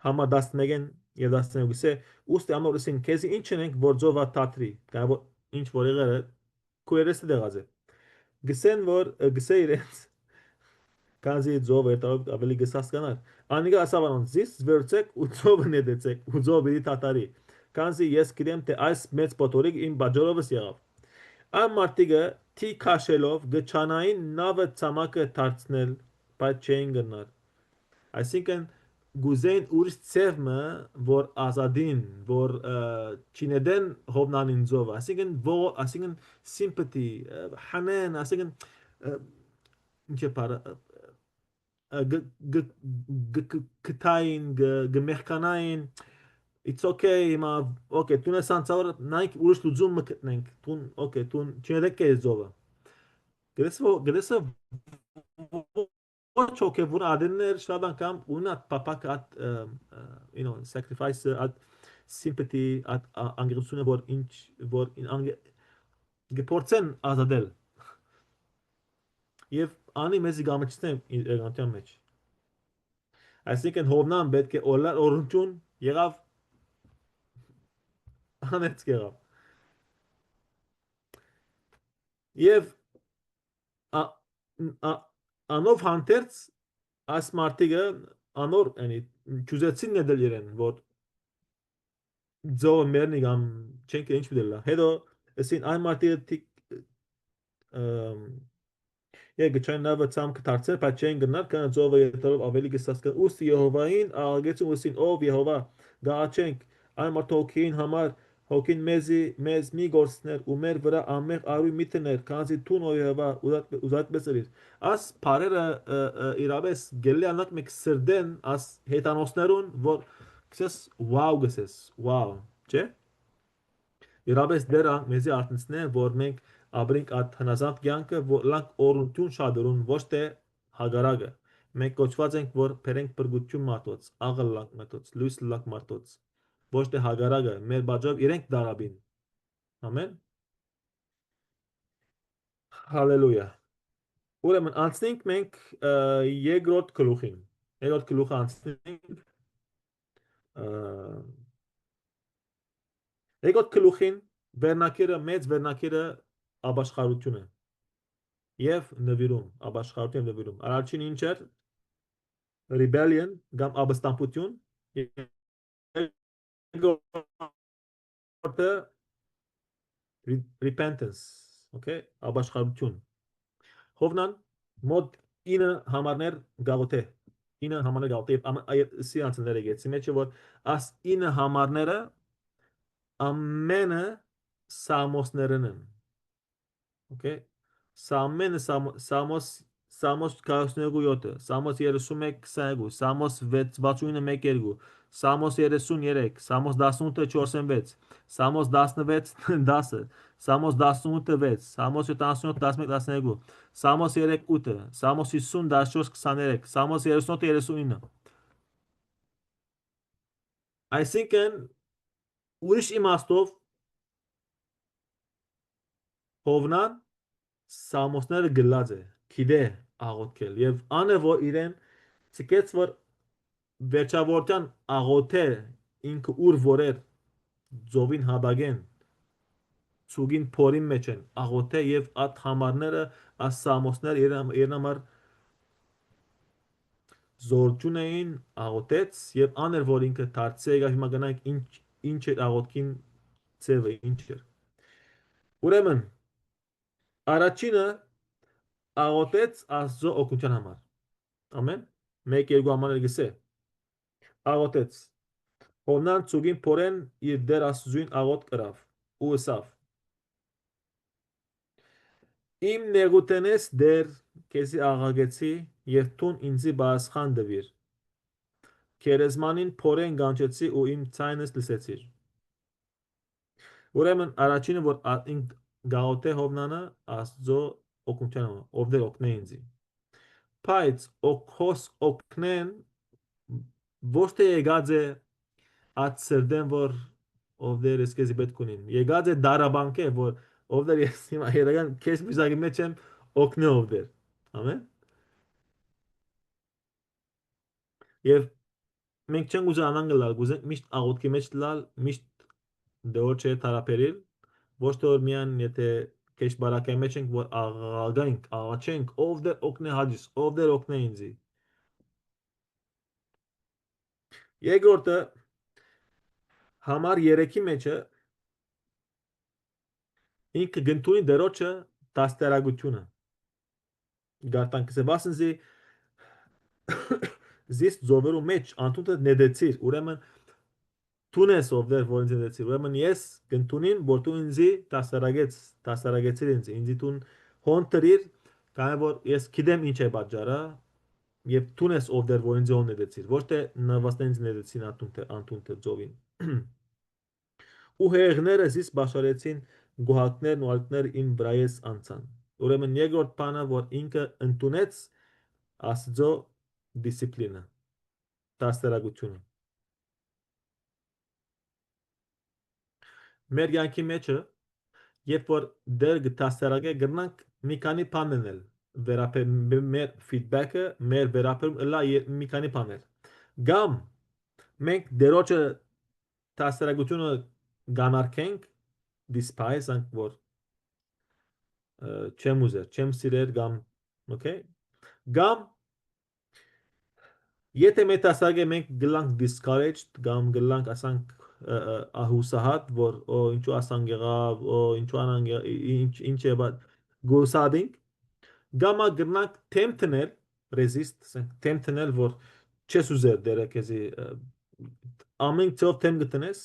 Համա 11-ին եւ 12-ը ուստի ամորսին քեզի ինչ ենք որ ձովա թատրի կամ ինչ որ եղել քույրեսը դեղած է գսեն որ գսե իրենց Կազի ձով է տալ ավելի գսած կանալ անիգա ասավանոց զիս վերցեք ու ձովը նետեցեք ու ձովը թաթարի Քանզի ես գիտեմ թե այս մեծ պոտորիկ իմ բաջորովս եղավ։ Այն մարդիկը թի քաշելով գճանային նավը ցամաքը դարձնել, բայց չէին գնալ։ Այսինքն գուզեն ուրիշ ծևը, որ ազատին, որ չինեդեն հովնանին ձով, այսինքն sympathy, հանեն, այսինքն ինչ է բարը գտային, գմեղկանային, it's okay, հիմա, okay, տուն ես անցավոր, նայք ուրիշ լուծում մկտնենք, տուն, okay, տուն, չինեդեք է ձովը։ Գրեսը ոչ հոգևոր ադեններ շատ անգամ ունա պապակ at sacrifice at sympathy at անգրությունը որ ինչ որ գփորձեն ազատել եւ անի մեզի գամչեցնեն իրականության մեջ այսինքն հովնան պետք է օրություն եղավ անեց եղավ եւ անով հանդերձ այս մարտիկը անոր yani ճուզեցին ներդել իրեն որ ձողը մերնի կամ չենք ինչ դելա հետո ասին այն մարտիկը Գչային նավը ցամք դարձել, բայց չեն գնալ, քան ծովը երթալով ավելի կսասկան։ Ուստի Եհովային աղագեցում ուսին ով Եհովա, գաչենք այն մարդու հոգին համար հոգին մեզ մի գործներ ու մեր վրա ամեղ արույ մի տներ, քանզի տուն ո Եհովա ուզատպես էր։ Աս բարերը իրավես գելի անակ մեկ սրդեն աս հետանոսներուն, որ քսես վաու գսես, վաու, չէ՞։ Իրապես դեռ մեզի արտնցնեն, որ մենք ապրենք այդ հնազանդ կյանքը, որ լանք օրություն շադրուն, ոչ թե հագարակը։ Մենք կոչված ենք, որ բերենք բրգություն մարդոց, աղը լանք մարդոց, լույս լանք մարդոց, ոչ թե հագարակը, մեր բաժով իրենք դարաբին։ Ամեն։ Հալելույա։ Ուրեմն անցնենք մենք երկրորդ գլուխին։ Երկրորդ գլուխը անցնենք երկրորդ գլուխին վերնակիրը մեծ վերնակիրը ապաշխարություն է եւ նվիրում, ապաշխարություն նվիրում։ Առաջին ինչ էր rebellion կամ ապստամբություն, երկրորդը repentance, okay, ապաշխարություն։ Հովնան մոտ 9 համարներ գաղութե 9 համարներ գաղութե եւ սիանցները գեցի մեջը որ աս 9 համարները ամենը սամոսներն են Okay. Սամենը Սամոս 47, Սամոս 31, 22, Սամոս 69, 1, 2, Սամոս 33, Սամոս 18, 46, Սամոս 16, 10, Սամոս 18, 6, Սամոս 77, 11, 12, Սամոս 3, 8, Սամոս 50, 14, 23, Սամոս 37, 39։ Այսինքն ուրիշ իմաստով Հովնան Սամոսները գլած է, գիտե աղոթքել եւ անը որ իրեն ցկեց որ վերջավորության աղոթե ինքը ուր որեր ծովին հաբագեն ցուգին փորին մեջ են աղոթե եւ at համարները աս Սամոսներ իրեն համար զորություն էին աղոթեց եւ աներ որ ինքը դարձել եկավ հիմա գնանք ինչ է աղոթքին ծևը ինչ է ուրեմն առաջինը աղոթեց Աստծո օգնության համար ամեն մեկ երկու համար գսե աղոթեց Հովնան ցուգին փորեն իր դեր Աստծուին աղոթ կրավ ու ըսավ Իմ նեղութենես դեր քեզի աղագեցի եւ տուն ինձի բասխան դվիր Քերեզմանին փորեն գանչեցի ու իմ ցայնս լսեցիր Ուրեմն առաջինը որ գաղութե Հովնանը Աստծո օգնության համար ով դեր օգնե ինձի Բայց օգոս օգնեն ոչ թե եկած է at սրդեն որ ով դեր ես քեզի պետք ունին եկած է դարաբանկե որ ով դեր ես հիմա երական քեզ բիզակի մեջ եմ օգնե ով դեր ամեն եւ մենք չենք ուզանան գլալ գուզենք միշտ աղոթքի մեջ լալ միշտ դոր չէ թարապերել ոչ թե որ միան եթե քեզ բարակայ մեջ ենք որ աղագանք աղաչենք ով դեր օգնե հաջիս ով դեր օգնե ինձի երկրորդը Համար 3-ի մեջը ինքը գտնունի դերոջը դաստիարակությունը գարտանքս է բասնզի զիս զովերու մեջ անտունը նեդեցիր ուրեմն Tunes of there որ ինձ դեցի ուրեմն ես կընտունին որ դու ինձի դասարագեցիր ինձի տուն հոնտրիր կանե որ ես գիտեմ ինչ է պատճառը եւ Tunes of there որ ինձ հոն դեցիր ոչ թե նվաստեն ինձ դեցին անտունը ծովին ու հեղները զիս բաշարեցին գոհակներն ու ալտներ իմ վրայես անցան ուրեմն երկրորդ բանը որ ինքը ընդունեց աստծո դիսցիպլինը դասարագությունը մեր յանքի մեջը երբ որ դեր գտասարակե գրնանք մի քանի բանել վերապեր մեր ֆիդբեքը մեր վերապերում լա մի քանի բաներ գամ մենք դերոջը տասարակությունը գանարքենք դիսպայս անք որ չեմ ուզեր չեմ սիրեր գամ okay գամ եթե մետասագե մենք գլանք discouraged կամ գլանք ասանք ահուսահատ որ օ ինչու ասան եղավ օ ինչու անան ինչ է բա գոսադինք գամա գրնանք թեմթնել resist թեմթնել որ չես ուզեր դերը քեզի ամեն ծով թեմ գտնես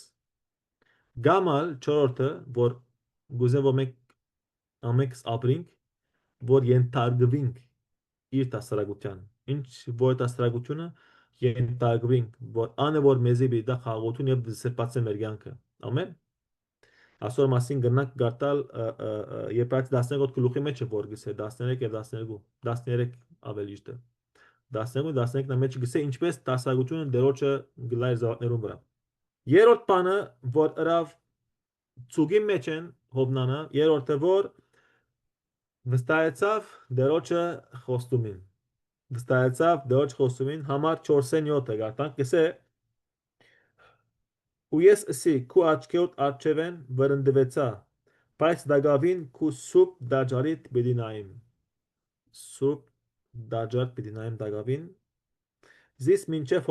գամալ չորրորդը որ գուզեն որ մենք ամենքս ապրինք որ ենթարկվինք իր տասարակության ինչ որ տասարակությունը ենթարկվինք որ անը որ մեզի բիդա խաղաղություն եւ սրբացե մեր կյանքը ամեն ասոր մասին գնանք գարտալ երբ այդ 12 գլուխի մեջ որ գսե 13 եւ 12 13 ավելի ճիշտ 12 13-ն մեջ գսե ինչպես տասարակությունը դերոջը գլայր զավակներուն վրա երրորդ բանը որ հրավ ծուգի մեջ են հովնանը երրորդը որ վստահեցավ դերոջը խոստումին վստահեցավ դերոջ խոստումին համար 4-7-ը գարտանք գսե ու ես ասի քու աչքերդ արջևեն վրընդվեցա բայց դագավին քու սուպ դաջարիտ բիդինայիմ սուպ դաջարիտ բիդինայիմ դագավին Զիս մինչև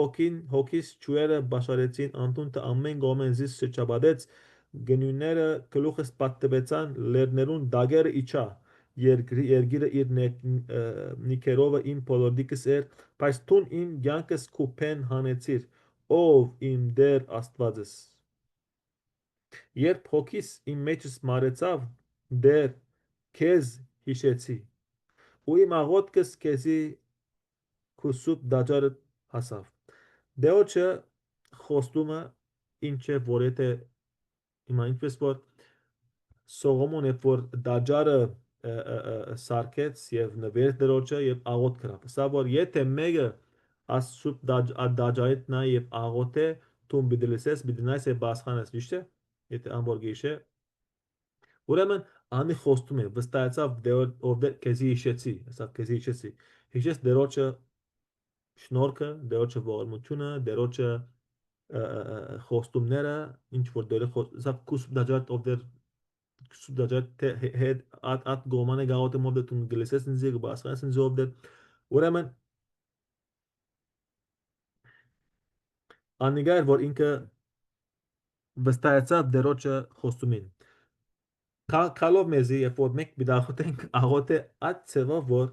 հոգիս ճուերը բաշարեցին անտունը ամեն գոմեն զիս շրջաբադեց գնյունները գլուխս պատտվեցան լերներուն դագերը իջա երգիրը իր նիկերովը իմ պոլորդիկս էր բայց տուն իմ գյանքս կուպեն հանեցիր ով իմ դեր աստվածս երբ հոգիս իմ մեջս մարեցավ դեր քեզ հիշեցի ու իմ աղոտքս քեզի քուսուպ դաջարը հասավ Դեոչը խոստումը ինչ է որ եթե հիմա ինչպես որ Սողոմոն երբ որ դաջարը սարքեց եւ նվեր դրոջը եւ աղոտ գրավ սա որ եթե մեկը ասուպ դաջարիտ նա եւ աղոտ է դու բիդլեսես բիդնայս է բասխանես ճիշտ է եթե ամբոր գիշե ուրեմն անի խոստում է վստահեցավ ով քեզի հիշեցի ասա քեզի հիշեցի հիշես դրոջը շնորհքը դերոջը ողորմությունը դերոջը խոստումները ինչ որ դերը սա կուս դաջատ of der դաջատ հետ at գոմանը գաուտը մոդը տուն գլեսես ինձ գբասխանես ինձ of der ուրեմն անիգար որ ինքը վստահեցավ դերոջը խոստումին կալով մեզի երբ որ մենք բիդախոտ ենք աղոտ է at ծևով որ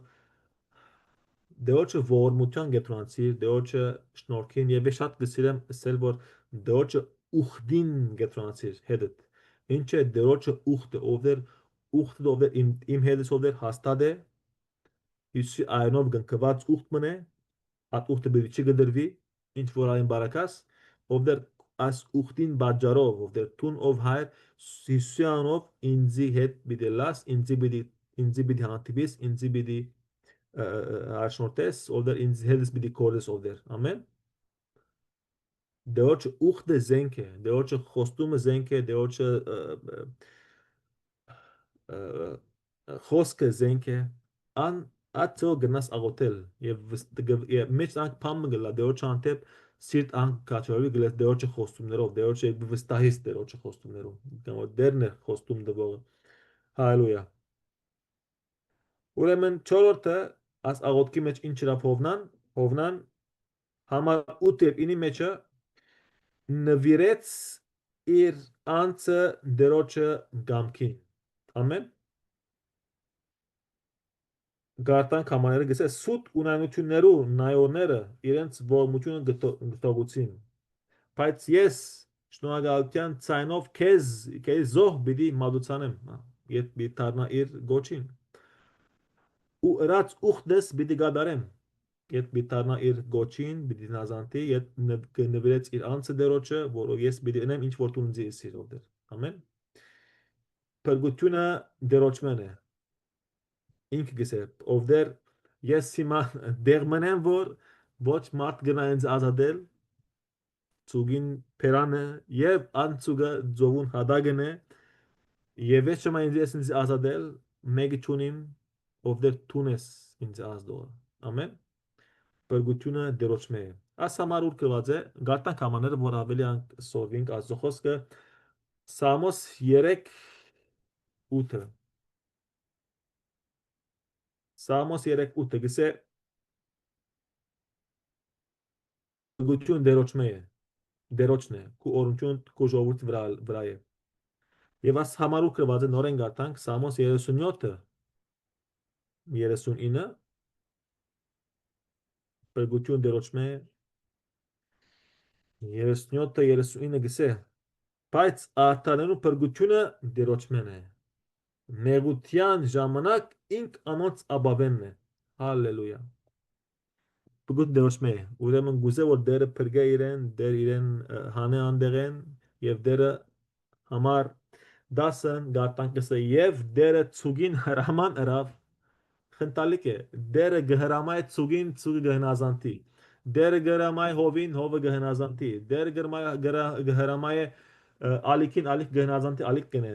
Դեոչը ողորմության գետրոնացիր, դեոչը շնորհքին եւ ես շատ գսիրեմ ասել որ դեոչը ուխդին գետրոնացիր հետդ։ Ինչ է դեոչը ուխտը, ով դեր իմ հետս ով դեր հաստատ է, Հիսուսի այնով գնկված ուխտ մնե, at ուխտը բերի չգդրվի, ինչ որ այն բարակաս, ով դեր as ուխտին բաժարով, ով դեր տուն ով հայր Հիսուսի անով ինձի հետ բիդելաս, ինձի բիդի հանդիպիս, ինձի բիդի Arşnortes oder in Heldes bir Kordes oder. Amen. Deoche uchte zenke, deoche khostume zenke, deoche khoske zenke an atzo gnas agotel. Je meç ank pamgla deoche antep sirt ank kaçarı glet deoche khostumnerov, deoche vistahis deoche khostumnerov. Gamo derne khostum de bo. Halleluja. Ուրեմն չորրորդը աս աղոտքի մեջ ինչ հրավ հովնան համար 8 եւ 9-ի մեջը նվիրեց իր անձը դերոջը գամքին։ Ամեն գարտան կամաները գսե սուտ ունայնություններու նայորները իրենց ողմությունը գտողուցին։ Բայց ես շնորհակալության ցայնով քեզ զոհ բիդի մատուցանեմ։ Ետ բիթարնա իր գոչին։ Ու ըրած ուխտես բիդի գադարեմ։ Ետ բիթարնա իր գոչին բիդի նազանտի, ետ նվիրեց իր անձը դերոջը, որով ես բիդի ընեմ ինչ որ տուն ձեզ սիրով դեր։ Ամեն։ Փրկությունը դերոջմեն է։ Ինքը գսե ով դեր ես հիմա դեղ մնեմ որ ոչ մարդ գնա ինձ ազատել ծուգին փերանը եւ անցուգը ծովուն հադագն է եւ ես չեմ ինձ ազատել մեկ ճունիմ ով դեր տունես ինձ ազդող ամեն բրգությունը դերոճմե ասամար ուր կված է գարտան կամաները որ ավելի սովինք ազոխոսկը Սամոս 3:8 Սամոս 3:8 գսե բրգություն դերոճմե դերոճն է քու օրունչուն քու ժողովուրդ վրա է եւ աս համարու կրված է նորեն գարտանք Սամոս 37 39 բրգություն դերոճմե 37-39 գսե բայց արտանելու բրգությունը դերոճմեն է նեղության ժամանակ ինք անոնց աբավենն է հալելույա բգուտ դերոճմե ուրեմն գուզե որ դերը փրկե իրեն դեր իրեն հանե անդեղեն եւ դերը համար դասն գարտանքսը եւ դերը ցուգին հրաման հրավ խնդալիք է դերը գհրամայ ցուգին ցուգը գհնազանտի դերը գհրամայ հովին հովը գհնազանտի դերը գհրամայ ալիքին ալիք գհնազանտի ալիք կնե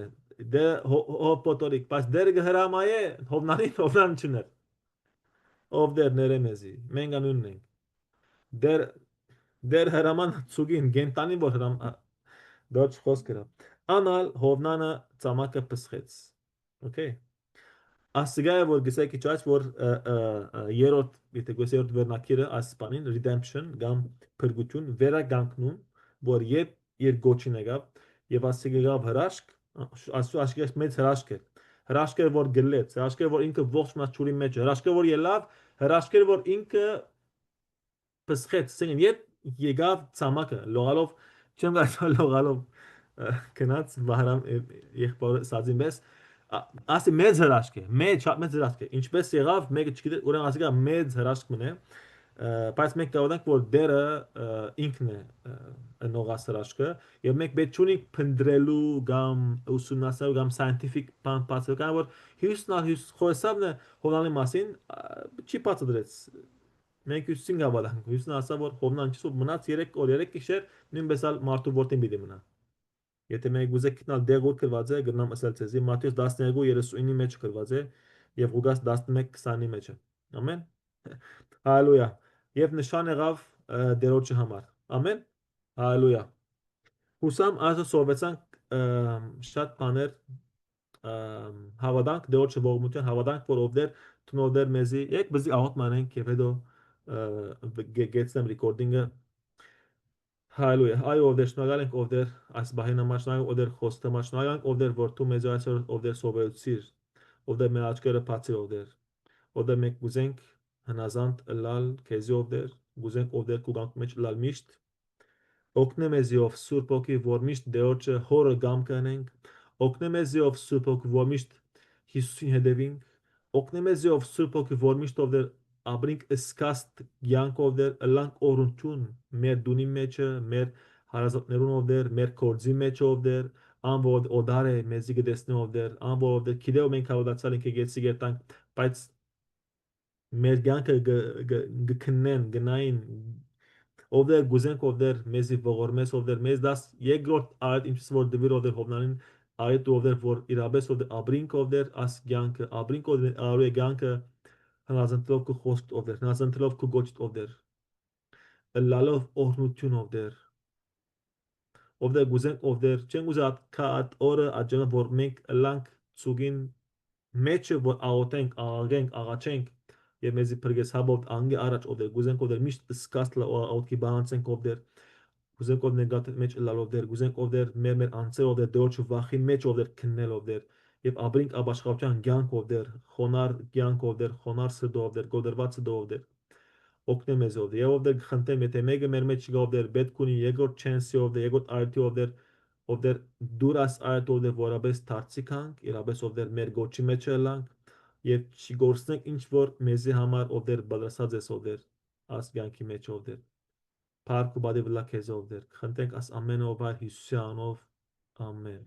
դե հով պոտորիկ բայց դերը գհրամայ հովնանին հովնան չներ ով դեր ներեմեզի մենք անունն ենք դեր դեր հրաման ցուգին գենտանի որ հրամ դոչ խոսքրա անալ հովնանը ծամակը պսխեց okay ասգայը որ գսեք իջած որ երրորդ եթե գոս երրորդ վերնակիրը ասպանին redemption կամ փրկություն վերագանքնում որ երբ իր գոչին եկավ եւ ասի եկավ հրաշք ասու աշկես մեծ հրաշք է հրաշքը որ գլեց հրաշքը որ ինքը ողջ մաչուրի մեջ հրաշքը որ ելավ հրաշքը որ ինքը պսխեց սին երբ եկավ ցամակը լողալով չեմ գալ լողալով կնած վահրամ եղբոր սազին մեզ ասի մեծ հրաշք է մեծ շատ մեծ հրաշք է ինչպես եղավ մեկը չգիտե ուրեմն ասի գա մեծ հրաշք մնե բայց մենք կարող ենք որ դերը ինքն է նողաս հրաշքը եւ մենք պետք չունի փնդրելու կամ ուսումնասիրելու կամ scientific բան բացել կամ որ հյուսնալ խոսավն է հոլանի մասին չի բացադրեց մենք հյուսին գավալանք հյուսն ասա որ հովնան չսու մնաց 3 օր 3 գիշեր նույնպես ալ մարդու որդին պիտի մնա եթե մենք ուզենք գտնալ դեղոր գրված է գտնամ ասել ցեզի Մատթեոս 12:39-ի մեջ գրված է եւ Ղուկաս 11:20-ի մեջ է ամեն հալելույա եւ նշան եղավ դերոջի համար ամեն հալելույա հուսամ այսօր սովետանք շատ բաներ հավատանք դերոջի ողջունության հավատանք որ ով դեր տնոդեր մեզի եկ բզի աղոտ մանենք եւ հետո գեցնեմ ռեկորդինգը Հալելույա այո ով դեր շնորհակալ ենք ով դեր այս բահին համար շնորհակալ ով դեր խոստը համար շնորհակալ ենք ով դեր որդու մեզ այսօր ով դեր սովորեցիր ով դեր մեր աչքերը բացիր ով դեր մենք ուզենք հնազանդ լալ քեզի ով դեր ուզենք ով դեր կուգանք մեջ լալ միշտ օգնեմեզիով Սուրբ ոգի որ միշտ դեորջը հորը գամ կանենք օգնեմեզիով Սուրբ ոգի որ միշտ Հիսուսին հետևենք օգնեմեզիով Սուրբ ոգի որ միշտ ով դեր ապրինք սկաստ յանքով դեր լանք օրունչուն մեր դունի մեջը մեր հարազատներուն ով դեր մեր կորձի մեջ ով դեր ամբողջ օդարը մեզի գտեսնով դեր ամբողջ գիտեո մենք հավատացալ ենք եկեցի գտանք բայց մեր յանքը գքնեն գնային ով դեր գուզենք ով դեր մեզի ողորմես ով դեր մեզ դաս երկրորդ այդ ինչպես որ դվիր ով դեր հովնանին այդ ով դեր որ իրաբես ով դեր ապրինք ով դեր աս յանքը ապրինք ով դեր արու յանքը հնազանդելով քո խոսք ով դեր հնազանդելով քո գոչ ով դեր լալով օրնություն ով դեր գուզենք ով դեր չեն գուզատ կատ օրը աջանը որ մենք լանք ցուգին մեջը որ աղոթենք աղաղենք աղաչենք եւ մեզի փրկես հաբոտ անգե առաջ ով դեր գուզենք ով դեր միշտ սկաստլա ոտքի բանանցենք ով դեր Գուզենք ով նեգատիվ մեջ լալով դեր, գուզենք ով դեր մեր անձերով դեր դրոջ վախի մեջ ով դեր քննելով դեր եւ ապրինք աբաշխավության ցանկ ով դեր, խոնար ցանկ ով դեր, խոնար սրդով դեր, գոդրված սրդով դեր օգնե մեզ ով դեր եւ ով դեր խնդրեմ եթե մեկը մեր մեջ չգա ով դեր պետք ունի երկրորդ չանսի ով դեր երկրորդ արիթի ով դեր դուրս այդ ով դեր որաբես դարձիքանք իրաբես ով դեր մեր գոչի մեջ ելանք եւ չգործնենք ինչ որ մեզի համար ով դեր բալասած է ով դեր ասկյանքի մեջ ով դեր Փառք ու բադի վլա քեզ ով դեր։ Խնդրենք աս ամենը ով Հիսուսի անով։ Ամեն։